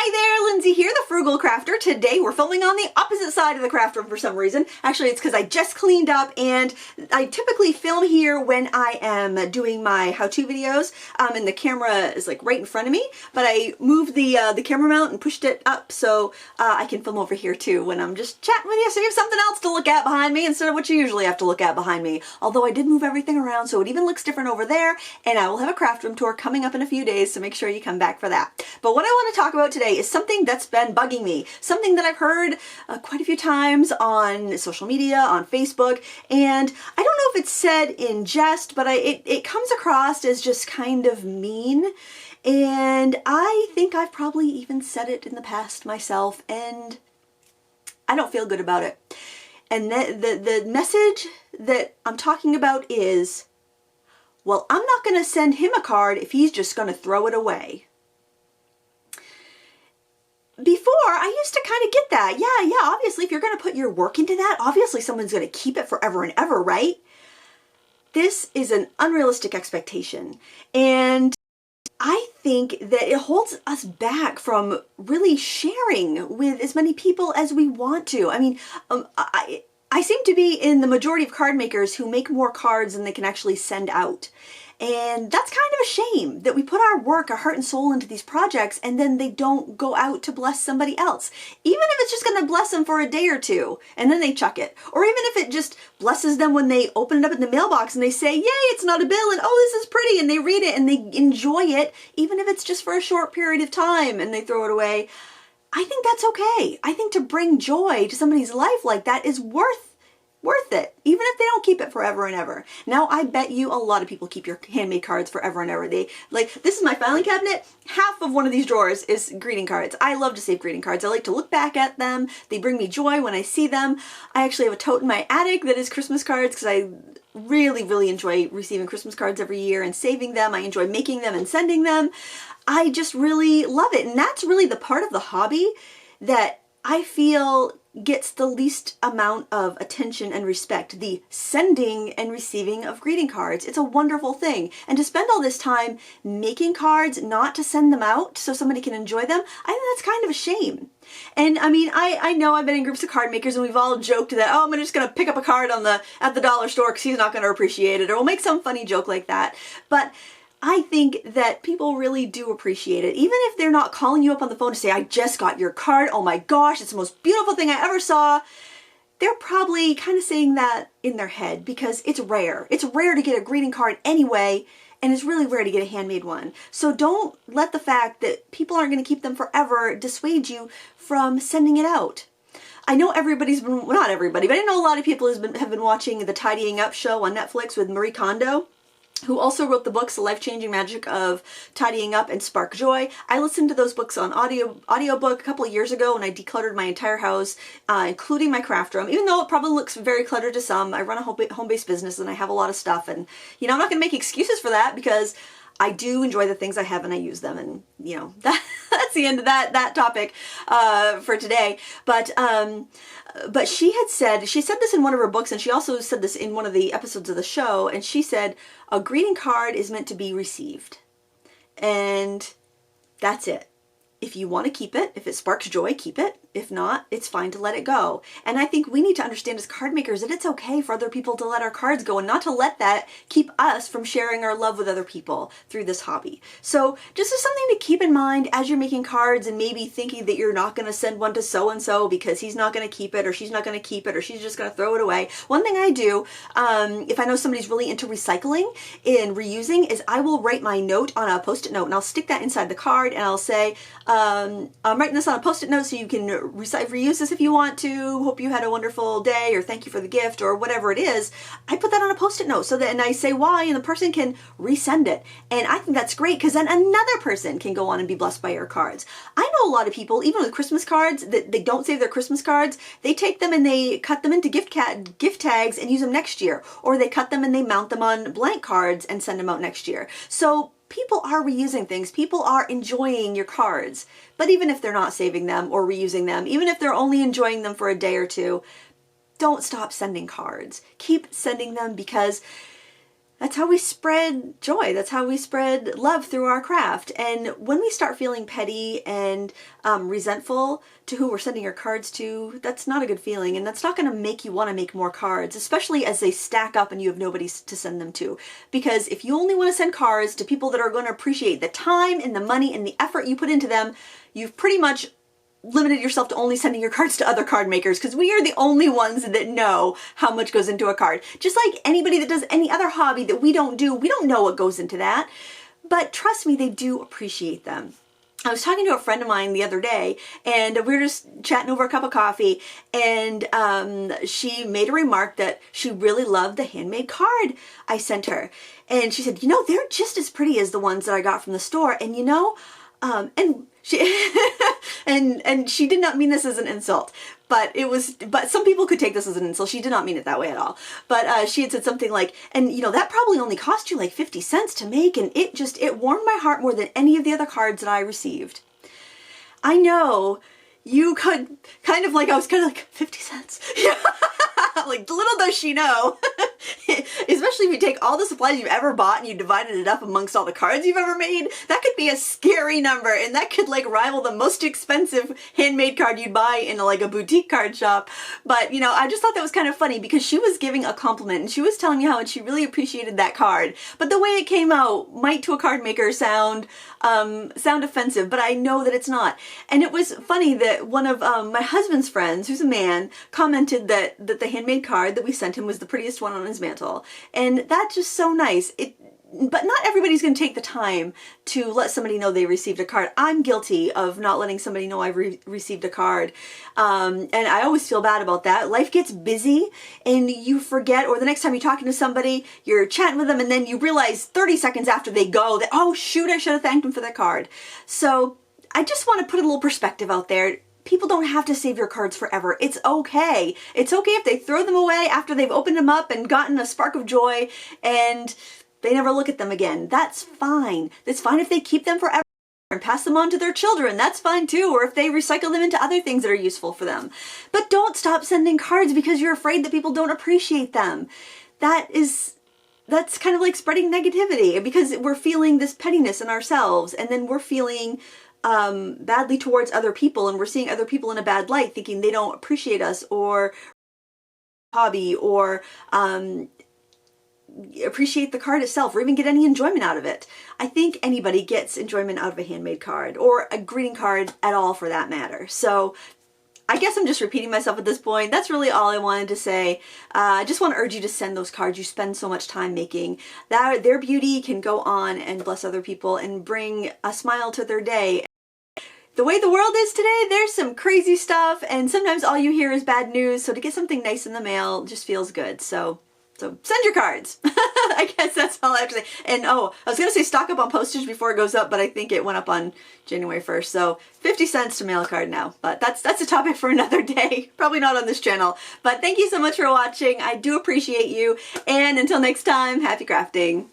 Hi there, Lindsay here, the Frugal Crafter. Today we're filming on the opposite side of the craft room for some reason. Actually, it's because I just cleaned up, and I typically film here when I am doing my how-to videos, and the camera is like right in front of me, but I moved the camera mount and pushed it up so I can film over here too when I'm just chatting with you, so you have something else to look at behind me instead of what you usually have to look at behind me. Although I did move everything around so it even looks different over there, and I will have a craft room tour coming up in a few days, so make sure you come back for that. But what I want to talk about today is something that's been bugging me, something that I've heard quite a few times on social media, on Facebook, and I don't know if it's said in jest, but it comes across as just kind of mean, and I think I've probably even said it in the past myself, and I don't feel good about it. And the message that I'm talking about is, well, I'm not going to send him a card if he's just going to throw it away. Before, I used to kind of get that. Yeah, obviously, if you're going to put your work into that, obviously someone's going to keep it forever and ever, right? This is an unrealistic expectation. And I think that it holds us back from really sharing with as many people as we want to. I mean, I seem to be in the majority of card makers who make more cards than they can actually send out. And that's kind of a shame that we put our work, our heart and soul into these projects, and then they don't go out to bless somebody else. Even if it's just going to bless them for a day or two, and then they chuck it. Or even if it just blesses them when they open it up in the mailbox and they say, yay, it's not a bill, and oh, this is pretty, and they read it and they enjoy it, even if it's just for a short period of time and they throw it away. I think that's okay. I think to bring joy to somebody's life like that is worth it, even if they don't keep it forever and ever. Now, I bet you a lot of people keep your handmade cards forever and ever. This is my filing cabinet. Half of one of these drawers is greeting cards. I love to save greeting cards. I like to look back at them. They bring me joy when I see them. I actually have a tote in my attic that is Christmas cards because I really enjoy receiving Christmas cards every year and saving them. I enjoy making them and sending them. I just really love it. And that's really the part of the hobby that I feel gets the least amount of attention and respect, the sending and receiving of greeting cards. It's a wonderful thing. And to spend all this time making cards, not to send them out so somebody can enjoy them, I think that's kind of a shame. And I mean, I know I've been in groups of card makers and we've all joked that, oh, I'm just going to pick up a card at the dollar store because he's not going to appreciate it, or we'll make some funny joke like that. But I think that people really do appreciate it. Even if they're not calling you up on the phone to say, I just got your card, oh my gosh, it's the most beautiful thing I ever saw. They're probably kind of saying that in their head because it's rare. It's rare to get a greeting card anyway, and it's really rare to get a handmade one. So don't let the fact that people aren't going to keep them forever dissuade you from sending it out. I know everybody's been, well, not everybody, but I know a lot of people have been watching the Tidying Up show on Netflix with Marie Kondo, who also wrote the books The Life-Changing Magic of Tidying Up and Spark Joy. I listened to those books on audiobook a couple of years ago when I decluttered my entire house, including my craft room. Even though it probably looks very cluttered to some, I run a home-based business and I have a lot of stuff, and I'm not going to make excuses for that because I do enjoy the things I have and I use them, and that's the end of that topic for today. But she said this in one of her books, and she also said this in one of the episodes of the show, and she said, a greeting card is meant to be received. And that's it. If you want to keep it, if it sparks joy, keep it. If not, it's fine to let it go. And I think we need to understand as card makers that it's okay for other people to let our cards go and not to let that keep us from sharing our love with other people through this hobby. So just as something to keep in mind as you're making cards and maybe thinking that you're not going to send one to so-and-so because he's not going to keep it, or she's not going to keep it, or she's just going to throw it away. One thing I do, if I know somebody's really into recycling and reusing, is I will write my note on a Post-it note and I'll stick that inside the card and I'll say, I'm writing this on a Post-it note so you can reuse this if you want to. Hope you had a wonderful day, or thank you for the gift, or whatever it is. I put that on a Post-it note and I say why, and the person can resend it. And I think that's great because then another person can go on and be blessed by your cards. I know a lot of people, even with Christmas cards, that they don't save their Christmas cards. They take them and they cut them into gift tags and use them next year. Or they cut them and they mount them on blank cards and send them out next year. So people are reusing things. People are enjoying your cards. But even if they're not saving them or reusing them, even if they're only enjoying them for a day or two, don't stop sending cards. Keep sending them because That's how we spread joy. That's how we spread love through our craft. And when we start feeling petty and resentful to who we're sending our cards to, that's not a good feeling. And that's not going to make you want to make more cards, especially as they stack up and you have nobody to send them to. Because if you only want to send cards to people that are going to appreciate the time and the money and the effort you put into them, you've pretty much limited yourself to only sending your cards to other card makers, because we are the only ones that know how much goes into a card. Just like anybody that does any other hobby that we don't do, we don't know what goes into that. But trust me, they do appreciate them. I was talking to a friend of mine the other day, and we were just chatting over a cup of coffee, and she made a remark that she really loved the handmade card I sent her. And she said, you know, they're just as pretty as the ones that I got from the store. And you know, and she and she did not mean this as an insult, but some people could take this as an insult. She did not mean it that way at all. But she had said something like, and you know, that probably only cost you like 50 cents to make, and it warmed my heart more than any of the other cards that I received. I know you could kind of like, I was kind of like, 50 cents. Like, little does she know, especially if you take all the supplies you've ever bought and you divided it up amongst all the cards you've ever made, that could be a scary number, and that could like rival the most expensive handmade card you'd buy in like a boutique card shop. But you know, I just thought that was kind of funny because she was giving a compliment and she was telling me how much she really appreciated that card. But the way it came out might to a card maker sound offensive, but I know that it's not. And it was funny that one of my husband's friends, who's a man, commented that the handmade card that we sent him was the prettiest one on his mantle. And that's just so nice. But not everybody's going to take the time to let somebody know they received a card. I'm guilty of not letting somebody know I've received a card. And I always feel bad about that. Life gets busy and you forget, or the next time you're talking to somebody, you're chatting with them, and then you realize 30 seconds after they go that, oh shoot, I should have thanked them for their card. So I just want to put a little perspective out there. People don't have to save your cards forever. It's okay. It's okay if they throw them away after they've opened them up and gotten a spark of joy and they never look at them again. That's fine. It's fine if they keep them forever and pass them on to their children. That's fine too. Or if they recycle them into other things that are useful for them. But don't stop sending cards because you're afraid that people don't appreciate them. That's kind of like spreading negativity, because we're feeling this pettiness in ourselves, and then we're feeling badly towards other people, and we're seeing other people in a bad light, thinking they don't appreciate us or hobby or appreciate the card itself, or even get any enjoyment out of it. I think anybody gets enjoyment out of a handmade card, or a greeting card at all for that matter. So I guess I'm just repeating myself at this point. That's really all I wanted to say. I just want to urge you to send those cards you spend so much time making. Their beauty can go on and bless other people and bring a smile to their day. The way the world is today, there's some crazy stuff, and sometimes all you hear is bad news, so to get something nice in the mail just feels good. So send your cards. I guess that's all I have to say. And oh, I was going to say stock up on postage before it goes up, but I think it went up on January 1st. So 50 cents to mail a card now. But that's a topic for another day. Probably not on this channel. But thank you so much for watching. I do appreciate you. And until next time, happy crafting.